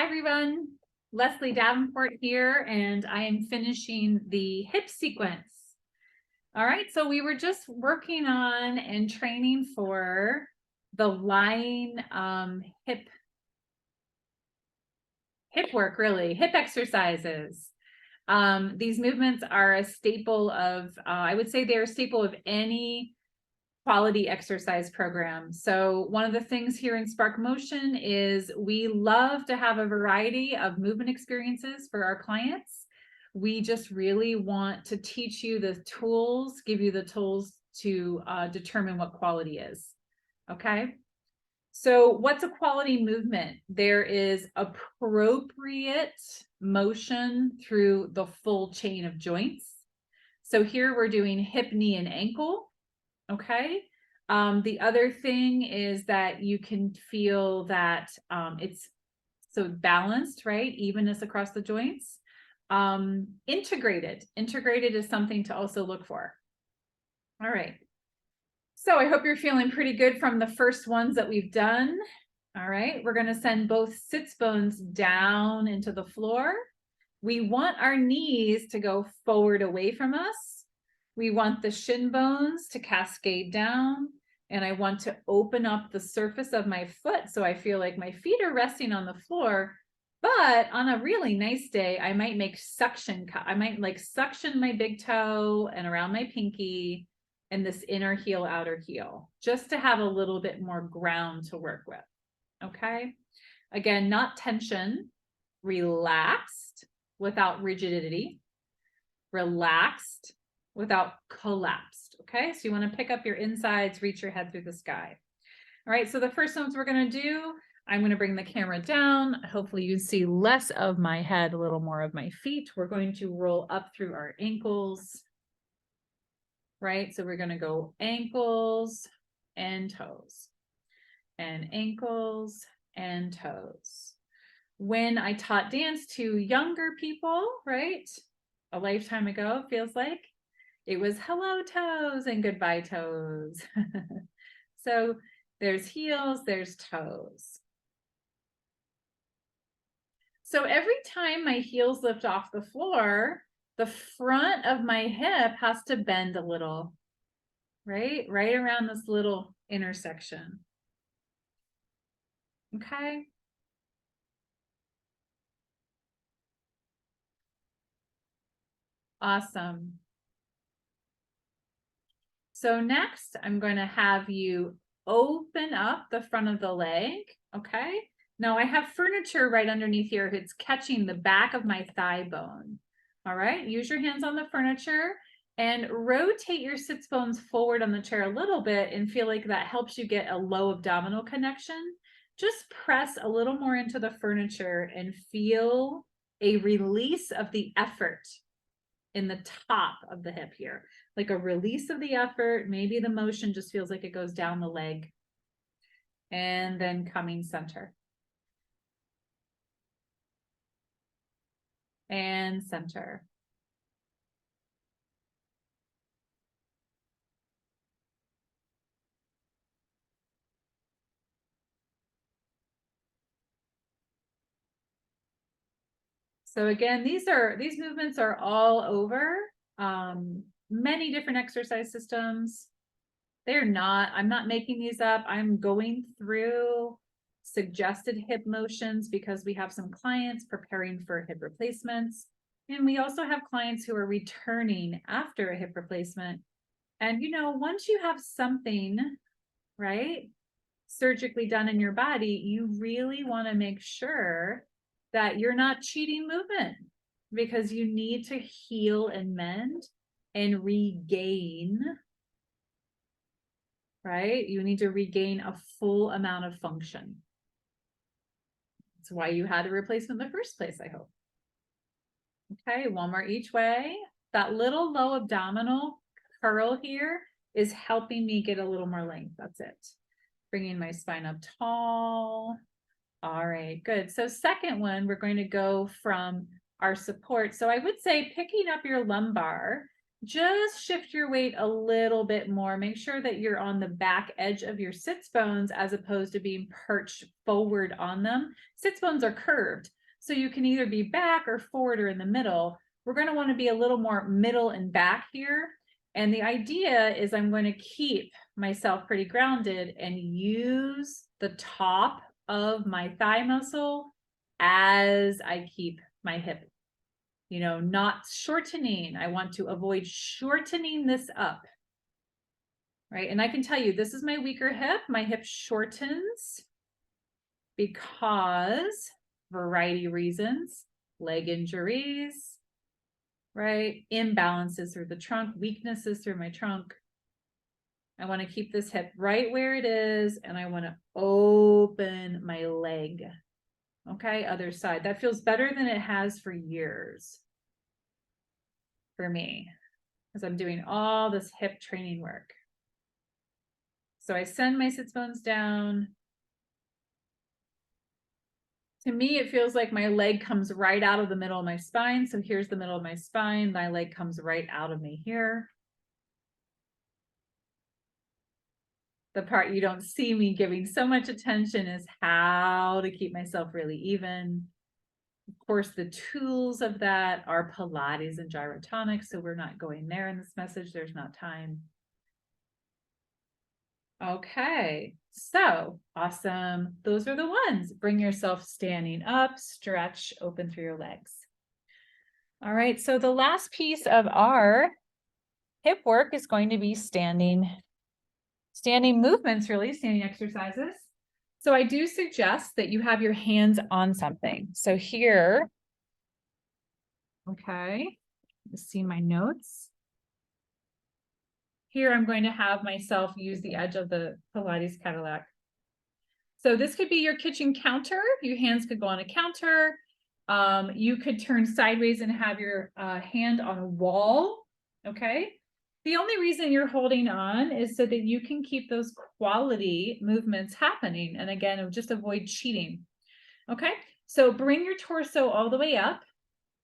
everyone. Leslie Davenport here, and I am finishing the hip sequence. All right, so we were just working on and training for the lying hip work, really, hip exercises. These movements are a staple of, I would say they're a staple of any quality exercise program. So one of the things here in Spark Motion is we love to have a variety of movement experiences for our clients. We just really want to teach you the tools, give you the tools to determine what quality is. Okay. So what's a quality movement? There is appropriate motion through the full chain of joints. So here we're doing hip, knee, and ankle. Okay. The other thing is that you can feel that it's so balanced, right? Evenness across the joints. Integrated is something to also look for. All right. So I hope you're feeling pretty good from the first ones that we've done. All right. We're going to send both sits bones down into the floor. We want our knees to go forward away from us. We want the shin bones to cascade down, and I want to open up the surface of my foot so I feel like my feet are resting on the floor. But on a really nice day, I might make suction. I might like suction my big toe and around my pinky and this inner heel, outer heel, just to have a little bit more ground to work with. Okay. Again, not tension, relaxed without rigidity, relaxed without collapsed. Okay, so you want to pick up your insides, reach your head through the sky. All right, so the first ones we're going to do, I'm going to bring the camera down. Hopefully you see less of my head, a little more of my feet. We're going to roll up through our ankles. Right, so we're going to go ankles and toes, and ankles and toes. When I taught dance to younger people, right, a lifetime ago, it feels like, it was hello toes and goodbye toes. So there's heels, there's toes. So every time my heels lift off the floor, the front of my hip has to bend a little, right? Right around this little intersection. Okay. Awesome. So next, I'm going to have you open up the front of the leg. Okay. Now I have furniture right underneath here. It's catching the back of my thigh bone. All right. Use your hands on the furniture and rotate your sits bones forward on the chair a little bit and feel like that helps you get a low abdominal connection. Just press a little more into the furniture and feel a release of the effort in the top of the hip here, like a release of the effort. Maybe the motion just feels like it goes down the leg, and then coming center and center. So again, these movements are all over many different exercise systems. I'm not making these up. I'm going through suggested hip motions because we have some clients preparing for hip replacements. And we also have clients who are returning after a hip replacement. And, you know, once you have something, right, surgically done in your body, you really want to make sure that you're not cheating movement, because you need to heal and mend and regain, right? You need to regain a full amount of function. That's why you had a replacement in the first place, I hope. Okay, one more each way. That little low abdominal curl here is helping me get a little more length. That's it. Bringing my spine up tall. All right, good. So second one, we're going to go from our support. So I would say picking up your lumbar, just shift your weight a little bit more. Make sure that you're on the back edge of your sits bones as opposed to being perched forward on them. Sits bones are curved, so you can either be back or forward or in the middle. We're going to want to be a little more middle and back here. And the idea is I'm going to keep myself pretty grounded and use the top of my thigh muscle as I keep my hip, not shortening. I want to avoid shortening this up, right? And I can tell you, this is my weaker hip. My hip shortens because variety of reasons, leg injuries, right? Imbalances through the trunk, weaknesses through my trunk. I want to keep this hip right where it is, and I want to open my leg. Okay, other side. That feels better than it has for years for me, because I'm doing all this hip training work. So I send my sits bones down. To me, it feels like my leg comes right out of the middle of my spine. So here's the middle of my spine. My leg comes right out of me here. The part you don't see me giving so much attention is how to keep myself really even. Of course, the tools of that are Pilates and gyrotonics. So we're not going there in this message. There's not time. Okay, so awesome. Those are the ones. Bring yourself standing up, stretch, open through your legs. All right, so the last piece of our hip work is going to be standing movements, really, standing exercises. So I do suggest that you have your hands on something. So here, okay, let's see my notes. Here, I'm going to have myself use the edge of the Pilates Cadillac. So this could be your kitchen counter. Your hands could go on a counter. You could turn sideways and have your hand on a wall, okay? The only reason you're holding on is so that you can keep those quality movements happening. And again, just avoid cheating, okay? So bring your torso all the way up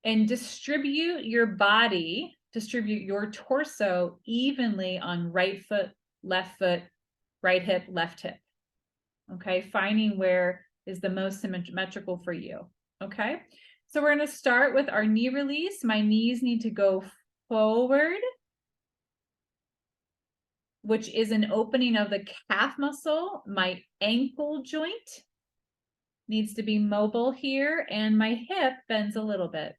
and distribute your body, distribute your torso evenly on right foot, right hip, left hip. Okay, finding where is the most symmetrical for you. Okay, so we're going to start with our knee release. My knees need to go forward, which is an opening of the calf muscle. My ankle joint needs to be mobile here, and my hip bends a little bit.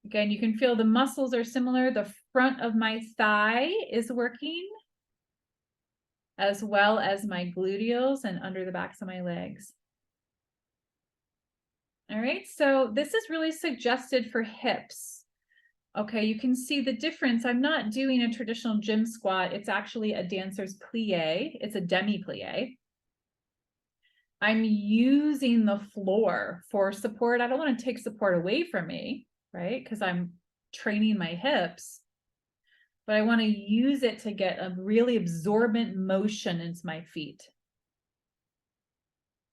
Again, you can feel the muscles are similar. The front of my thigh is working, as well as my gluteals and under the backs of my legs. All right, so this is really suggested for hips. Okay, you can see the difference. I'm not doing a traditional gym squat. It's actually a dancer's plie. It's a demi-plie. I'm using the floor for support. I don't want to take support away from me, right? Because I'm training my hips. But I want to use it to get a really absorbent motion into my feet.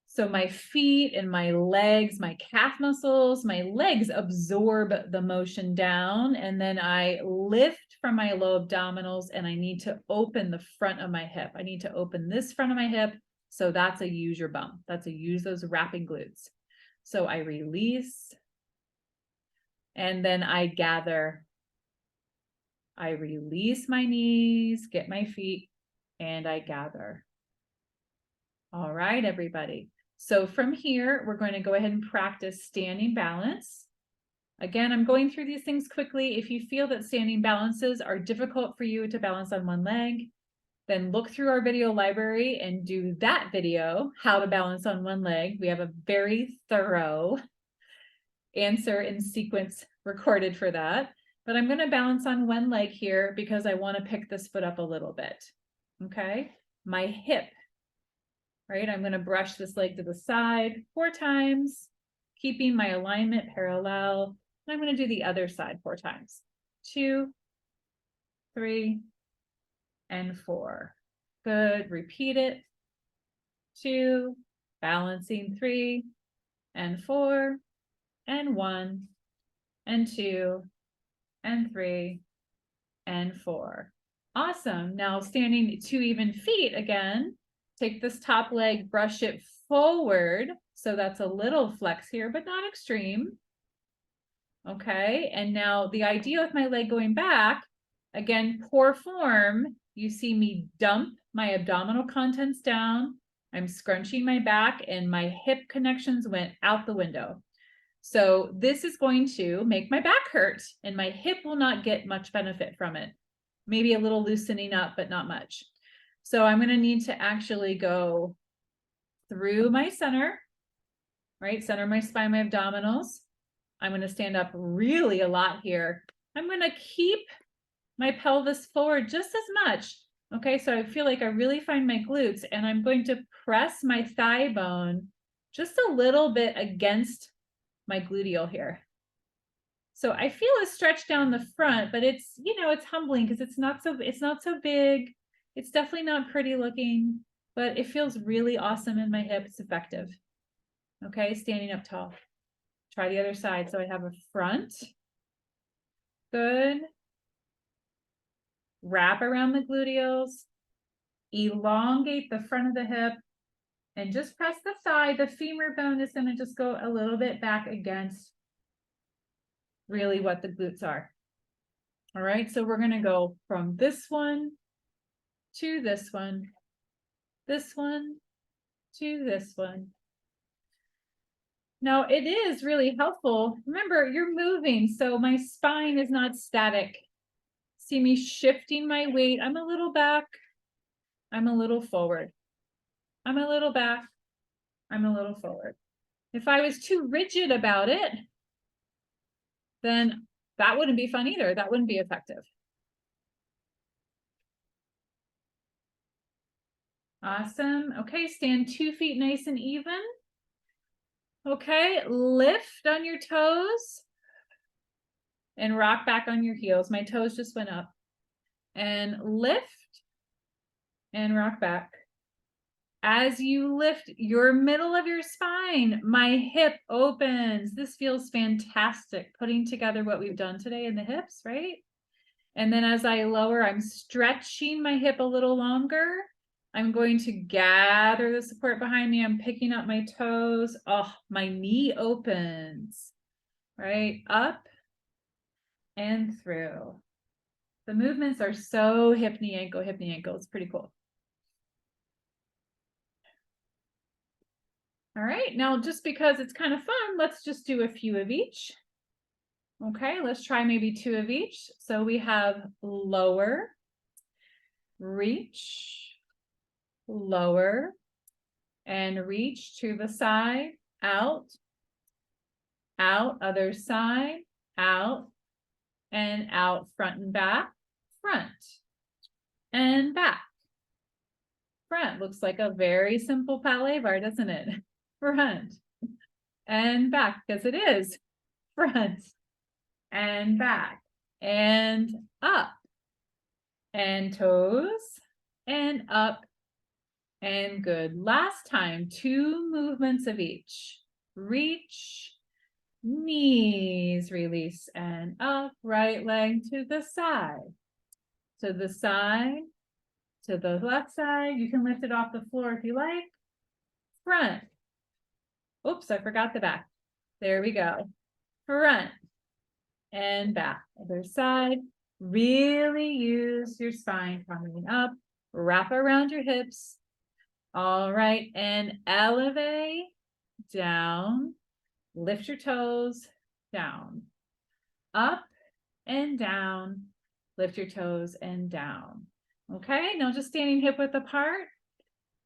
So my feet and my legs, my calf muscles, my legs absorb the motion down, and then I lift from my low abdominals, and I need to open the front of my hip. I need to open this front of my hip. So that's a use your bum. That's a use those wrapping glutes. So I release, and then I gather. I release my knees, get my feet, and I gather. All right, everybody. So from here, we're going to go ahead and practice standing balance. Again, I'm going through these things quickly. If you feel that standing balances are difficult for you to balance on one leg, then look through our video library and do that video, how to balance on one leg. We have a very thorough answer in sequence recorded for that. But I'm going to balance on one leg here because I want to pick this foot up a little bit. Okay, my hip. Right, I'm going to brush this leg to the side 4 times, keeping my alignment parallel. And I'm going to do the other side 4 times. 2, 3, and 4. Good. Repeat it. 2, balancing 3, and 4, and 1, and 2, and 3 and 4. Awesome. Now standing 2 even feet again. Take this top leg, brush it forward. So that's a little flex here, but not extreme. Okay, and now the idea with my leg going back, again, poor form, you see me dump my abdominal contents down. I'm scrunching my back and my hip connections went out the window. So this is going to make my back hurt and my hip will not get much benefit from it. Maybe a little loosening up, but not much. So I'm going to need to actually go through my center, right? Center my spine, my abdominals. I'm going to stand up really a lot here. I'm going to keep my pelvis forward just as much. Okay, so I feel like I really find my glutes and I'm going to press my thigh bone just a little bit against my gluteal here. So I feel a stretch down the front, but it's, you know, it's humbling because it's not so big. It's definitely not pretty looking, but it feels really awesome in my hip. It's effective. Okay, standing up tall. Try the other side. So I have a front. Good. Wrap around the gluteals. Elongate the front of the hip. And just press the thigh. The femur bone is going to just go a little bit back against really what the glutes are. All right, so we're going to go from this one to this one to this one. Now it is really helpful. Remember, you're moving, so my spine is not static. See me shifting my weight. I'm a little back. I'm a little forward. I'm a little back. I'm a little forward. If I was too rigid about it, then that wouldn't be fun either. That wouldn't be effective. Awesome. Okay, stand 2 feet nice and even. Okay, lift on your toes and rock back on your heels. My toes just went up. And lift and rock back. As you lift your middle of your spine, my hip opens. This feels fantastic, putting together what we've done today in the hips, right? And then as I lower, I'm stretching my hip a little longer. I'm going to gather the support behind me. I'm picking up my toes. Oh, my knee opens, right? Up and through. The movements are so hip, knee, ankle, hip, knee, ankle. It's pretty cool. All right, now just because it's kind of fun, let's just do a few of each. Okay, let's try maybe 2 of each. So we have lower, reach, lower, and reach to the side, out, out, other side, out, and out, front and back, front, and back. Front looks like a very simple ballet bar, doesn't it? Front and back, because it is. Front and back and up and toes and up and good. Last time, 2 movements of each. Reach, knees, release and up, right leg to the side, to the side, to the left side. You can lift it off the floor if you like. Front. Oops, I forgot the back. There we go. Front and back. Other side. Really use your spine coming up. Wrap around your hips. All right, and elevate down. Lift your toes down. Up and down. Lift your toes and down. Okay, now just standing hip width apart.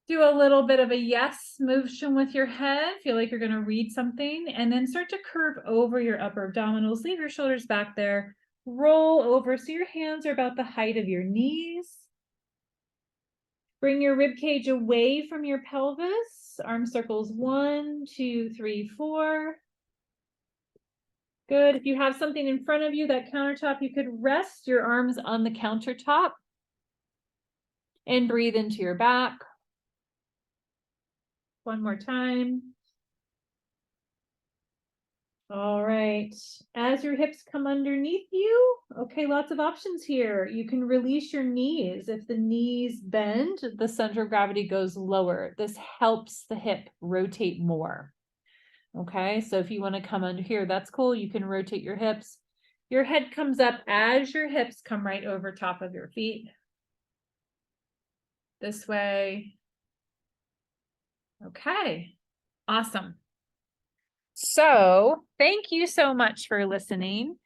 Do a little bit of a yes motion with your head. Feel like you're going to read something, and then start to curve over your upper abdominals. Leave your shoulders back there. Roll over so your hands are about the height of your knees. Bring your rib cage away from your pelvis. Arm circles 1, 2, 3, 4. Good. If you have something in front of you, that countertop, you could rest your arms on the countertop and breathe into your back. One more time. All right. As your hips come underneath you, okay, lots of options here. You can release your knees. If the knees bend, the center of gravity goes lower. This helps the hip rotate more. Okay, so if you want to come under here, that's cool. You can rotate your hips. Your head comes up as your hips come right over top of your feet. This way. Okay, awesome. So thank you so much for listening.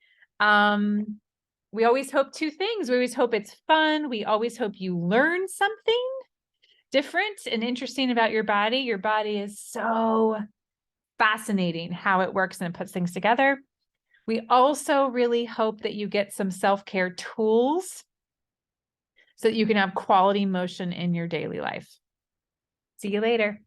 We always hope two things. We always hope it's fun. We always hope you learn something different and interesting about your body. Your body is so fascinating how it works and it puts things together. We also really hope that you get some self-care tools so that you can have quality motion in your daily life. See you later.